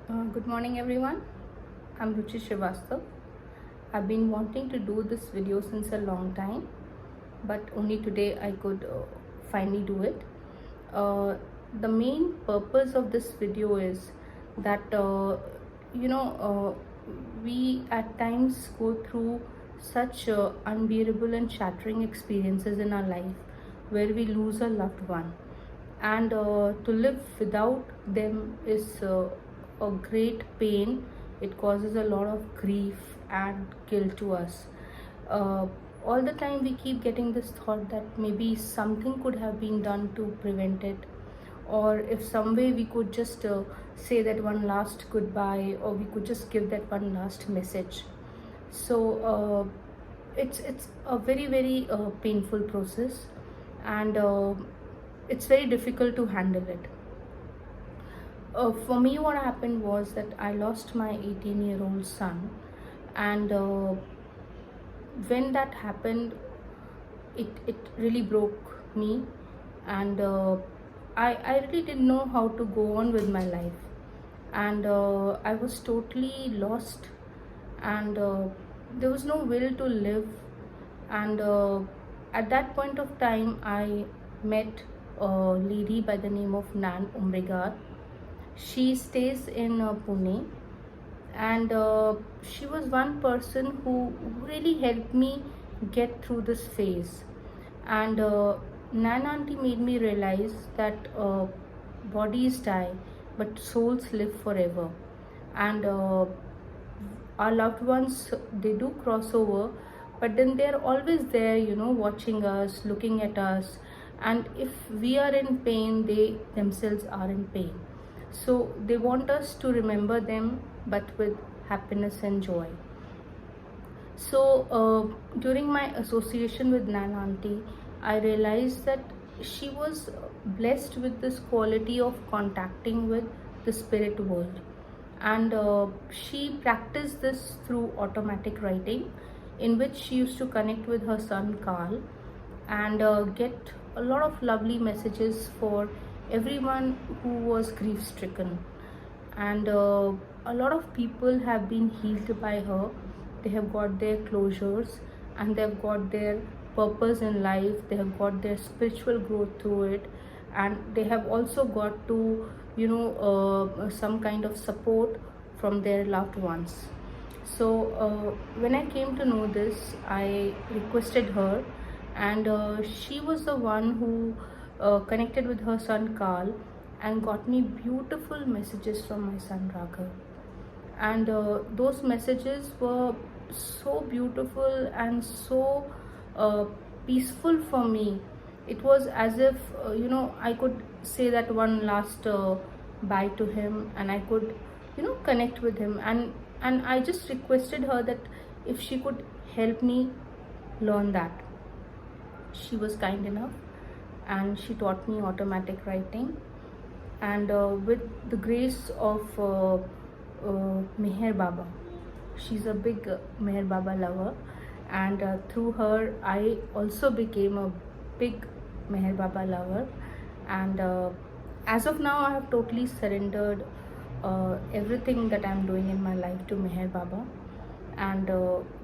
Good morning everyone. I'm Ruchi Srivastav. I've been wanting to do this video since a long time, but only today I could finally do it. Uh, the main purpose of this video is that you know we at times go through such unbearable and shattering experiences in our life where we lose a loved one, and to live without them is a great pain. It causes a lot of grief and guilt to us. uh, all the time we keep getting this thought that maybe something could have been done to prevent it, or if some way we could just say that one last goodbye, or we could just give that one last message. So it's a very painful process, and it's very difficult to handle it. For me, what happened was that I lost my 18-year-old son, and when that happened, it really broke me, and I really didn't know how to go on with my life, and I was totally lost, and there was no will to live. And at that point of time, I met a lady by the name of Nan Umrigar. She stays in Pune, and she was one person who really helped me get through this phase. And Nan Auntie made me realize that bodies die, but souls live forever. And our loved ones, they do cross over, but then they're always there, watching us, looking at us. And if we are in pain, they themselves are in pain. So they want us to remember them, but with happiness and joy. So during my association with Nan Auntie, I realized that she was blessed with this quality of contacting with the spirit world, and she practiced this through automatic writing, in which she used to connect with her son Carl, and get a lot of lovely messages for everyone who was grief stricken. And a lot of people have been healed by her. They have got their closures, and they've got their purpose in life. They have got their spiritual growth through it, and they have also got to some kind of support from their loved ones. So when I came to know this, I requested her, and she was the one who connected with her son Carl and got me beautiful messages from my son Raghav. And those messages were so beautiful and so uh, peaceful for me. It was as if I could say that one last bye to him, and I could connect with him. And I just requested her that if she could help me learn that. She was kind enough, and she taught me automatic writing. And with the grace of Meher Baba, she's a big Meher Baba lover, and through her I also became a big Meher Baba lover. And as of now, I have totally surrendered everything that I'm doing in my life to Meher Baba. And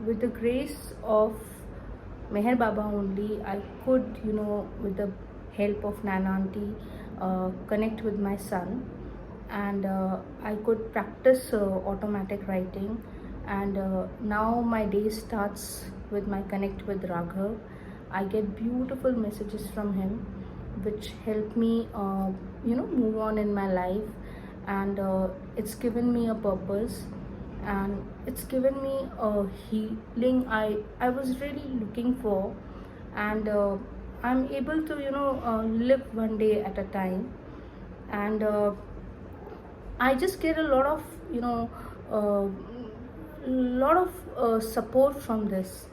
with the grace of Meher Baba only, I could, with the help of Nan Auntie, connect with my son, and I could practice automatic writing. And now my day starts with my connect with Raghav. I get beautiful messages from him, which help me, move on in my life, and it's given me a purpose, and it's given me a healing I was really looking for. And I'm able to live one day at a time. And I just get a lot of uh, support from this.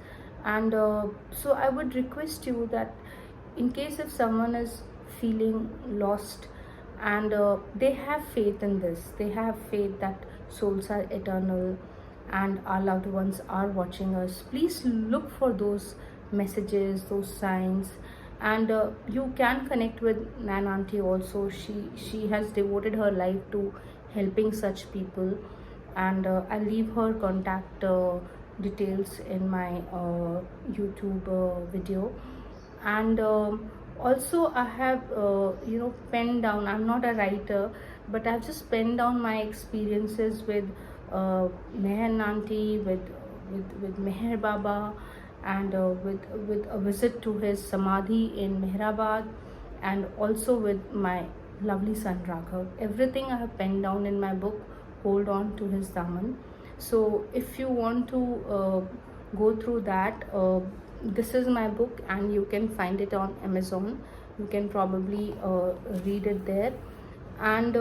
And so I would request you that, in case if someone is feeling lost, and they have faith in this, they have faith that souls are eternal and our loved ones are watching us, please look for those messages, those signs. And you can connect with Nan Auntie also. She has devoted her life to helping such people. And I'll leave her contact details in my YouTube video. And also I have penned down, I'm not a writer, but I've just penned down my experiences with Meher Nanti, with Meher Baba, and with a visit to his samadhi in Mehrabad, and also with my lovely son Raghav. Everything I have penned down in my book, Hold On to His Daman. So if you want to go through that, this is my book, and you can find it on Amazon. You can probably read it there. And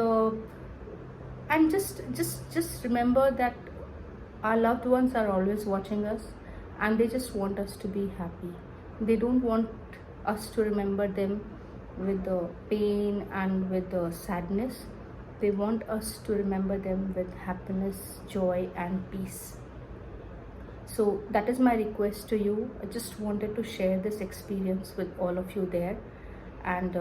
just remember that our loved ones are always watching us, and they just want us to be happy. They don't want us to remember them with the pain and with the sadness. They want us to remember them with happiness, joy, and peace. So that is my request to you. I just wanted to share this experience with all of you there, and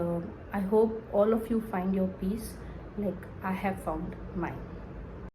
I hope all of you find your peace like I have found mine.